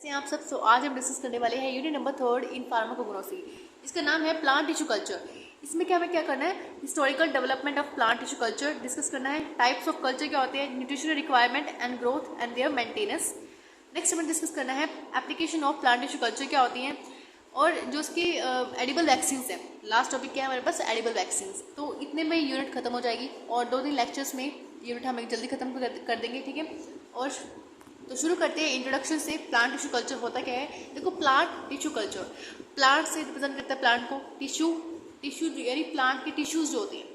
से आप सब। आज हम डिस्कस करने वाले हैं यूनिट नंबर 3 इन फार्माकोग्नोसी। इसका नाम है प्लांट टिश्यू कल्चर। इसमें हमें क्या करना है, historical development of plant tissue culture discuss करना है। टाइप्स ऑफ कल्चर क्या होते हैं, nutritional requirement and growth and their maintenance. Next हमें डिस्कस करना है application of plant tissue culture क्या होती हैं, और जो उसकी एडिबल वैक्सीन है। लास्ट टॉपिक क्या है हमारे पास, एडिबल वैक्सीन। तो इतने में यूनिट खत्म हो जाएगी और 2 दिन लेक्चर्स में यूनिट हम जल्दी खत्म कर देंगे, ठीक है। और तो शुरू करते हैं इंट्रोडक्शन से। प्लांट टिश्यू कल्चर होता क्या है, देखो प्लांट टिश्यू कल्चर, प्लांट से रिप्रेजेंट करता है प्लांट को, टिश्यू यानी प्लांट के टिश्यूज जो होते हैं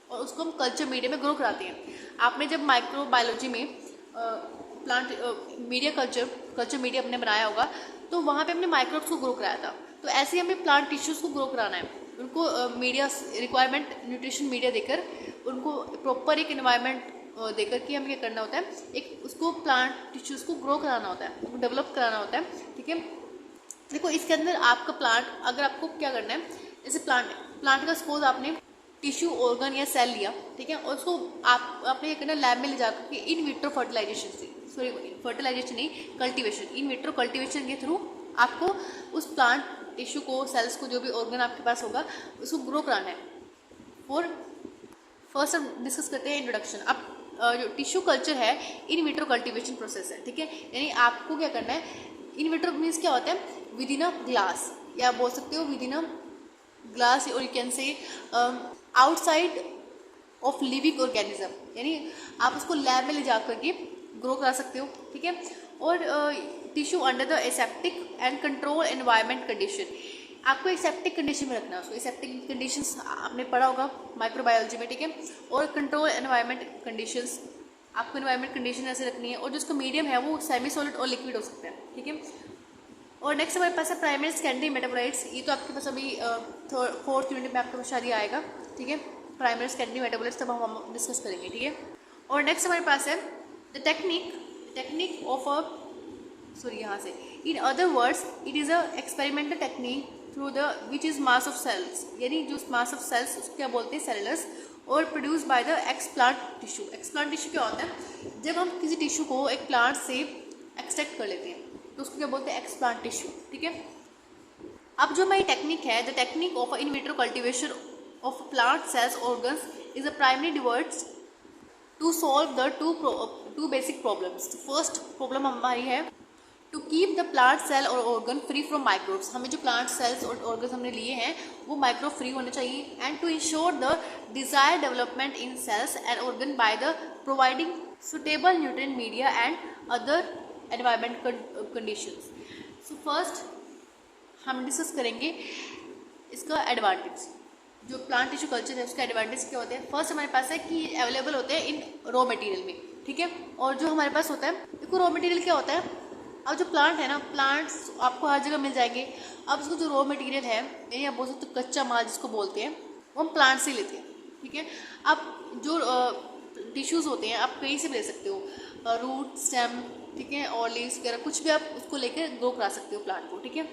और उसको हम कल्चर मीडिया में ग्रो कराते हैं। आपने जब माइक्रोबायोलॉजी में प्लांट मीडिया कल्चर मीडिया हमने बनाया होगा तो वहाँ पे हमने माइक्रोब्स को ग्रो कराया था। तो ऐसे ही हमें प्लांट टिश्यूज़ को ग्रो कराना है, उनको मीडिया रिक्वायरमेंट न्यूट्रिशन मीडिया देकर उनको प्रॉपर एक एनवायरनमेंट देकर कि हमें क्या करना होता है, एक उसको प्लांट टिश्यूज़ को ग्रो कराना होता है, उनको डेवलप कराना होता है, ठीक है। देखो इसके अंदर आपका प्लांट, अगर आपको क्या करना है, जैसे प्लांट का सपोज आपने टिश्यू ऑर्गन या सेल लिया, ठीक है, और उसको आपने क्या करना है, लैब में ले जाकर के इन विट्रो फर्टिलाइजेशन से, सॉरी फर्टिलाइजेशन नहीं, कल्टीवेशन, इन विट्रो कल्टीवेशन के थ्रू आपको उस प्लांट टिश्यू को, सेल्स को, जो भी ऑर्गन आपके पास होगा उसको ग्रो कराना है। और फर्स्ट हम डिस्कस करते हैं इंट्रोडक्शन। अब जो टिश्यू कल्चर है इन विट्रो कल्टीवेशन प्रोसेस है, ठीक है। यानी आपको क्या करना है, इन विट्रो मीन्स क्या होता है, विद इन अ ग्लास, या बोल सकते हो विद इन अ ग्लास, और यू कैन से आउटसाइड ऑफ लिविंग ऑर्गेनिज्म, यानी आप उसको लैब में ले जा करके ग्रो करा सकते हो, ठीक है। और tissue under the aseptic and control environment condition, आपको एसेप्टिक कंडीशन में रखना है उसको। एसेप्टिक कंडीशंस आपने पढ़ा होगा माइक्रोबायोलॉजी में, ठीक है। और कंट्रोल एनवायरनमेंट कंडीशंस, आपको एनवायरनमेंट कंडीशन ऐसे रखनी है, और जो उसका मीडियम है वो सेमी सॉलिड और लिक्विड हो सकता है, ठीक है। और नेक्स्ट हमारे पास है प्राइमरी सेकेंडरी मेटाबोलाइट्स। ये तो आपके पास अभी 4th यूनिट में आपके पास शायद आएगा, ठीक है। प्राइमरी सेकेंडरी मेटाबोलाइट्स तब हम डिस्कस करेंगे, ठीक है। और नेक्स्ट हमारे पास है the technique of a, sorry यहाँ से, in other words it is a experimental technique through the which is mass of cells, यानी जो मास ऑफ सेल्स उसको क्या बोलते हैं, सेलुलस, और produce by the explant tissue. Explant tissue क्या होता है, जब हम किसी टिश्यू को एक प्लांट से एक्सट्रैक्ट कर लेते हैं तो उसको क्या बोलते हैं, एक्सप्लांट टिश्यू, ठीक है। अब जो हमारी टेक्निक है, the technique of in vitro cultivation of plant cells organs is a primary diverts to solve the two basic problems. First problem हमारी है to keep the plant cell और ऑर्गन फ्री फ्रॉम माइक्रोब्स। हमें जो plant cells और organ हमने लिए हैं वो माइक्रोब फ्री होने चाहिए। And to ensure the desire development in cells and organ by the providing suitable nutrient media and other environment conditions. So first हम डिस्कस करेंगे इसका एडवांटेज। जो प्लांट टिश्यू कल्चर है उसका एडवांटेज क्या होते हैं। फर्स्ट हमारे पास है कि अवेलेबल होते हैं इन रॉ मटेरियल में, ठीक है। और जो हमारे पास होता है, देखो रॉ मटेरियल क्या होता है, अब जो प्लांट है ना, प्लांट्स आपको हर जगह मिल जाएंगे। अब उसको जो रॉ मटेरियल है, यानी आप बोल सकते हो कच्चा माल जिसको बोलते हैं, वो हम प्लांट से लेते हैं, ठीक है। अब जो टिश्यूज़ होते हैं आप कहीं से ले सकते हो, रूट, स्टेम, ठीक है, और लीव्स वगैरह कुछ भी आप उसको लेकर ग्रो करा सकते हो प्लांट को, ठीक है।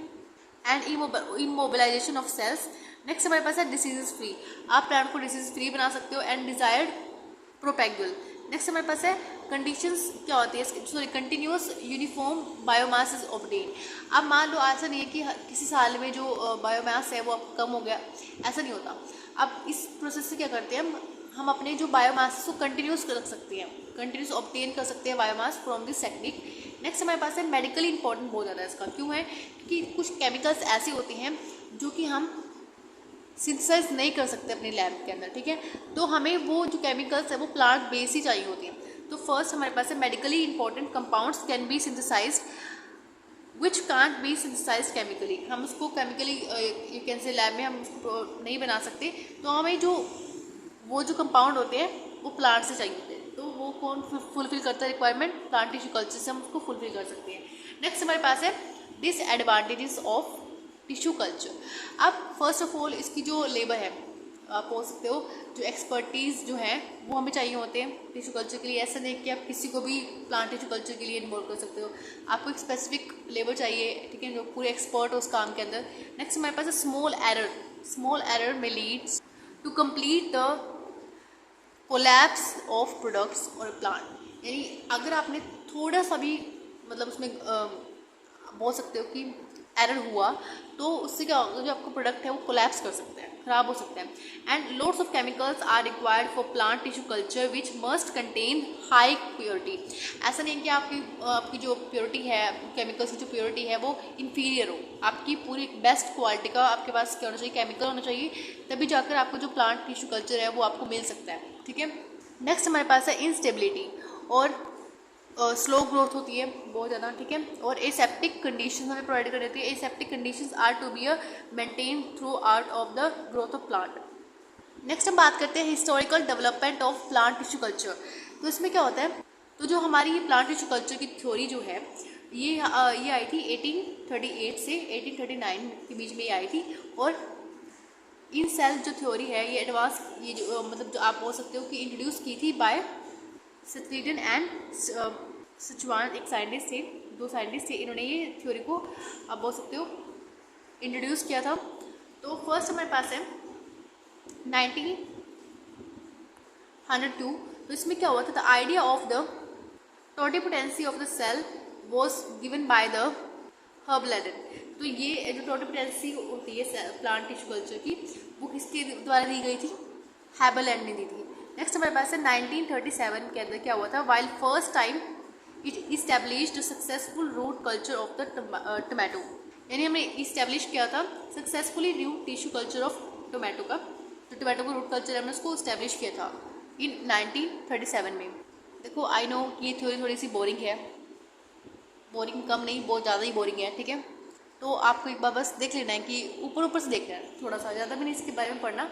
And immobilization of cells. Next हमारे पास है डिसीजेज फ्री, आप प्लांट को डिसीज फ्री बना सकते हो। And desired प्रोपेगुल। नेक्स्ट हमारे पास है कंडीशंस क्या होती है, sorry continuous uniform biomass is obtain. अब मान लो ऐसा नहीं है कि किसी साल में जो बायोमास है वो कम हो गया, ऐसा नहीं होता। अब इस प्रोसेस से क्या करते हैं हम अपने जो बायोमास को कंटिन्यूस रख सकते हैं, कंटिन्यूस ऑब्टेन कर सकते हैं biomass from this technique. Next हमारे पास है मेडिकली इंपॉर्टेंट बहुत ज़्यादा इसका, क्यों है, क्योंकि कुछ केमिकल्स ऐसे होते हैं जो कि हम सिंथेसाइज नहीं कर सकते अपने लैब के अंदर, ठीक है। तो हमें वो जो केमिकल्स है वो प्लांट बेस ही चाहिए होती हैं। तो फर्स्ट हमारे पास है medically important compounds can be synthesized which can't be synthesized chemically. हम उसको chemically you can say lab में हम उसको नहीं बना सकते, तो हमें वो जो कंपाउंड होते हैं वो प्लांट से चाहिए होते हैं। तो वो कौन फुलफिल करता है रिक्वायरमेंट, प्लांट टिश्यू कल्चर से हम उसको फुलफिल कर सकते हैं। नेक्स्ट हमारे पास है डिसएडवांटेजेस ऑफ टिश्यू कल्चर। अब फर्स्ट ऑफ ऑल इसकी जो लेबर है, आप बोल सकते हो जो एक्सपर्टीज़ जो है वो हमें चाहिए होते हैं टिश्यू कल्चर के लिए। ऐसा नहीं कि आप किसी को भी प्लांट टिश्यू कल्चर के लिए इन्वॉल्व कर सकते हो, आपको एक स्पेसिफिक लेबर चाहिए, ठीक है, जो पूरे एक्सपर्ट हो उस काम के अंदर। नेक्स्ट हमारे पास है स्मॉल एरर में leads to complete the collapse of products और प्लांट। यानी अगर आपने थोड़ा सा भी मतलब उसमें बोल सकते हो कि एरर हुआ तो उससे क्या होगा, जो आपका प्रोडक्ट है वो कोलैप्स कर सकता है, खराब हो सकता है। And loads of chemicals are required for plant tissue culture which must contain high purity. ऐसा नहीं है कि आपकी जो प्योरिटी है, केमिकल्स की जो प्योरिटी है वो इन्फीरियर हो, आपकी पूरी बेस्ट क्वालिटी का आपके पास क्या होना चाहिए, केमिकल होना चाहिए, तभी जाकर आपको जो प्लांट टिश्यू कल्चर है वो आपको मिल सकता है। ठीक है, नेक्स्ट हमारे पास है इंस्टेबिलिटी और स्लो ग्रोथ होती है बहुत ज़्यादा। ठीक है, और एसेप्टिक कंडीशन हमें प्रोवाइड कर देती है। Aseptic conditions are to be maintain throughout of the growth of plant. नेक्स्ट हम बात करते हैं historical development of plant tissue culture. तो इसमें क्या होता है, तो जो हमारी ये प्लांट टिश्यू कल्चर की थ्योरी जो है ये आई थी 1838 से 1839 के बीच में ये आई थी। और इन सेल जो थ्योरी है ये एडवांस, ये जो मतलब जो आप बोल सकते हो कि इंट्रोड्यूस की थी बाय स्ट्रीडन एंड सिचुआन, एक साइंटिस्ट थे, दो साइंटिस्ट थे, इन्होंने ये थ्योरी को आप बोल सकते हो इंट्रोड्यूस किया था। तो फर्स्ट हमारे पास है 1902। तो इसमें क्या हुआ था, the idea of the totipotency of the cell was given by the हर्बलैडन। तो ये जो टोटिपोटेंसी होती है प्लांट टिश्यू कल्चर की, वो किसके द्वारा दी गई थी, हैबलैंड ने दी थी। नेक्स्ट हमारे पास है 1937 के अंदर क्या हुआ था, while first time it established successful root culture of the tomato, यानी हमने इस्टेब्लिश किया था successfully new tissue culture of tomato का। तो टोमेटो का रूट कल्चर हमने उसको इस्टेब्लिश किया था इन 1937 में। देखो आई नो ये थ्योरी थोड़ी सी बोरिंग है, बोरिंग कम नहीं बहुत ज़्यादा ही बोरिंग है। ठीक है, तो आपको एक बार बस देख लेना है कि ऊपर ऊपर से देखना है, थोड़ा सा, ज़्यादा भी नहीं इसके बारे में पढ़ना।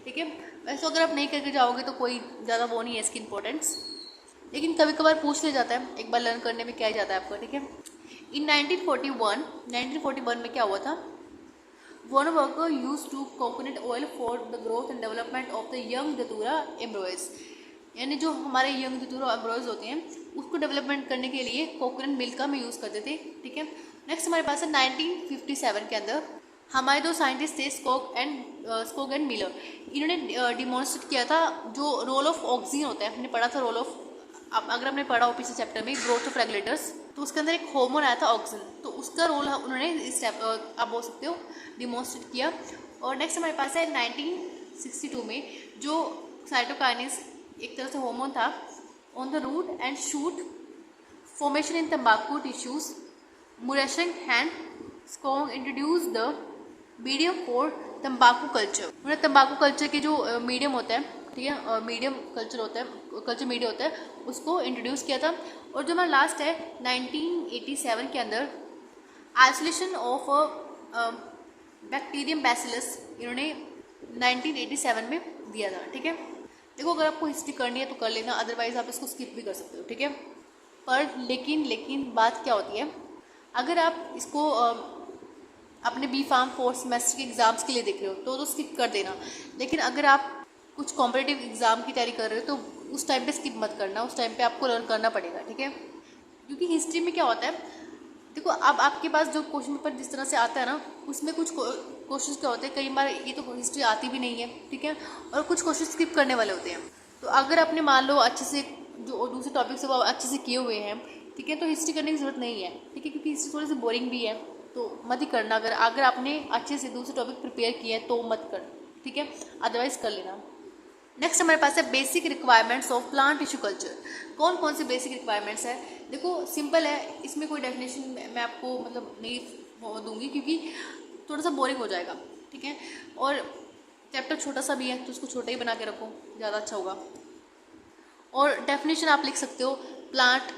ठीक है, वैसे अगर आप नहीं करके जाओगे तो कोई ज़्यादा वो नहीं है इसकी इंपॉर्टेंस, लेकिन कभी कभार पूछ लिया जाता है, एक बार लर्न करने में क्या जाता है आपका। ठीक है, इन 1941 में क्या हुआ था, one worker use to coconut oil for the growth and development of the young datura embryos, यानी जो हमारे यंग दतूरा एम्ब्रॉयज होते हैं उसको डेवलपमेंट करने के लिए कोकोनट मिल्क का हम यूज़ करते थे। ठीक है, नेक्स्ट हमारे पास है 1957 के अंदर हमारे दो साइंटिस्ट थे स्कोग एंड मिलर, इन्होंने डिमॉन्स्ट्रेट किया था जो रोल ऑफ ऑक्सीजन होता है, हमने पढ़ा था रोल ऑफ, अगर हमने पढ़ा हो पिछले चैप्टर में ग्रोथ ऑफ रेगुलेटर्स, तो उसके अंदर एक हार्मोन आया था ऑक्सीजन, तो उसका रोल उन्होंने इस आप बोल सकते हो डिमॉन्स्ट्रेट किया। और नेक्स्ट हमारे पास है 1962 में जो साइटोकाइनेस एक तरह से हार्मोन था on the root and shoot formation in तंबाकू tissues, Murashige and Skoog introduce the medium for तंबाकू कल्चर। उन्होंने तंबाकू कल्चर के जो मीडियम होता है, ठीक है, मीडियम कल्चर होता है, कल्चर मीडिया होता है, उसको इंट्रोड्यूस किया था। और जो हमारा लास्ट है 1987 के अंदर आइसोलेशन ऑफ बैक्टीरियम बैसिलस, इन्होंने 1987 में दिया था। ठीक है, देखो अगर आपको हिस्ट्री करनी है तो कर लेना, अदरवाइज आप इसको स्किप भी कर सकते हो। ठीक है, पर लेकिन बात क्या होती है, अगर आप इसको अपने बी फार्म फोर्थ सेमेस्टर के एग्ज़ाम्स के लिए देख रहे हो तो स्किप कर देना, लेकिन अगर आप कुछ कॉम्पिटिटिव एग्ज़ाम की तैयारी कर रहे हो तो उस टाइम पे स्किप मत करना, उस टाइम पे आपको लर्न करना पड़ेगा। ठीक है, क्योंकि हिस्ट्री में क्या होता है, देखो अब आपके पास जो क्वेश्चन पेपर जिस तरह से आता है ना, उसमें कुछ क्वेश्चन क्या होते हैं, कई बार ये तो हिस्ट्री आती भी नहीं है। ठीक है, और कुछ क्वेश्चन स्किप करने वाले होते हैं। तो अगर आपने मान लो अच्छे से जो दूसरे टॉपिक से वो अच्छे से किए हुए हैं, ठीक है, तो हिस्ट्री करने की ज़रूरत नहीं है। ठीक है, क्योंकि हिस्ट्री थोड़ी सी बोरिंग भी है, तो मत ही करना। अगर आपने अच्छे से दूसरे टॉपिक प्रिपेयर किए हैं तो मत कर, ठीक है, अदरवाइज कर लेना। नेक्स्ट हमारे पास है basic requirements of plant tissue culture. कौन कौन से बेसिक रिक्वायरमेंट्स है, देखो सिंपल है, इसमें कोई डेफिनेशन मैं आपको मतलब नहीं दूंगी क्योंकि थोड़ा सा बोरिंग हो जाएगा। ठीक है, और चैप्टर छोटा सा भी है तो उसको छोटा ही बना के रखो, ज़्यादा अच्छा होगा। और डेफिनेशन आप लिख सकते हो, प्लांट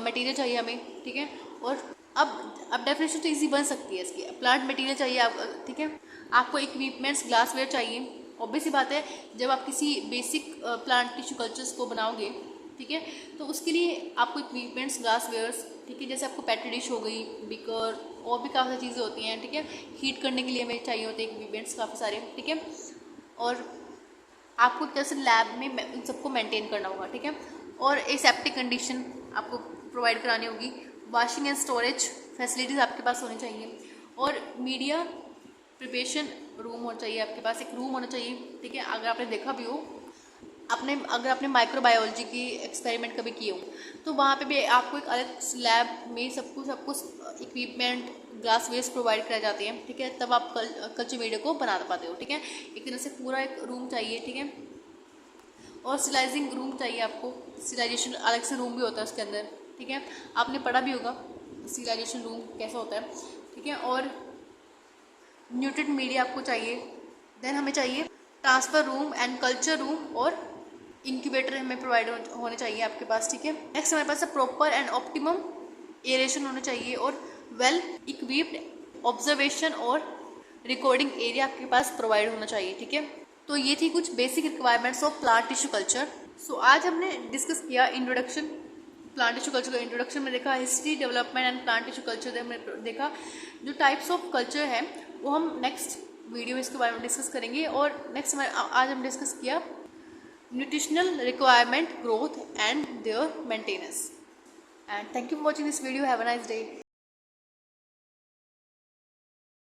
मटेरियल चाहिए हमें। ठीक है, और अब डेफिनेशन तो इजी बन सकती है इसकी, प्लांट मटेरियल चाहिए आप, ठीक है, आपको इक्विपमेंट्स ग्लासवेयर चाहिए। ऑब्वियस सी बात है, जब आप किसी बेसिक प्लांट टिश्यू कल्चर्स को बनाओगे, ठीक है, तो उसके लिए आपको इक्विपमेंट्स ग्लासवेयर्स, ठीक है, जैसे आपको पेट्री डिश हो गई, बिकर, और भी काफ़ी सारी चीज़ें होती हैं। ठीक है, हीट करने के लिए हमें चाहिए होते हैं इक्विपमेंट्स काफ़ी सारे। ठीक है, और आपको जैसे लैब में इन सबको मेंटेन करना होगा। ठीक है, और एसेप्टिक कंडीशन आपको प्रोवाइड करानी होगी, वॉशिंग एंड स्टोरेज फैसिलिटीज़ आपके पास होनी चाहिए, और मीडिया प्रिपरेशन रूम होना चाहिए आपके पास, एक रूम होना चाहिए। ठीक है, अगर आपने देखा भी हो अगर आपने माइक्रोबायोलॉजी की एक्सपेरिमेंट कभी किए हो तो वहाँ पे भी आपको एक अलग लैब में सब कुछ इक्विपमेंट ग्लास वेस्ट प्रोवाइड कराए जाते हैं, ठीक है, तब आप कल्चर मीडिया को बना पाते हो, ठीक है। एक तरह से पूरा एक रूम चाहिए, ठीक है, और सिलाइजिंग रूम चाहिए आपको। सिलाइजेशन अलग से रूम भी होता है उसके अंदर, ठीक है, आपने पढ़ा भी होगा सिलाइजेशन रूम कैसा होता है, ठीक है। और न्यूट्रिएंट मीडिया आपको चाहिए। देन हमें चाहिए transfer room and culture room और इंक्यूबेटर हमें प्रोवाइड होने चाहिए आपके पास, ठीक है। नेक्स्ट हमारे पास प्रॉपर एंड ऑप्टिमम एरेशन होना चाहिए और वेल इक्विप्ड ऑब्जर्वेशन और रिकॉर्डिंग एरिया आपके पास प्रोवाइड होना चाहिए, ठीक है। तो ये थी कुछ basic requirements of plant tissue culture. So आज हमने डिस्कस किया इंट्रोडक्शन, प्लांट टिश्यू कल्चर का इंट्रोडक्शन में देखा, history development and plant tissue culture हमने देखा। जो टाइप्स ऑफ कल्चर है वो हम नेक्स्ट वीडियो में इसके बारे में डिस्कस करेंगे। और नेक्स्ट आज हम डिस्कस किया nutritional requirement, growth and their maintenance. And thank you for watching this video. Have a nice day.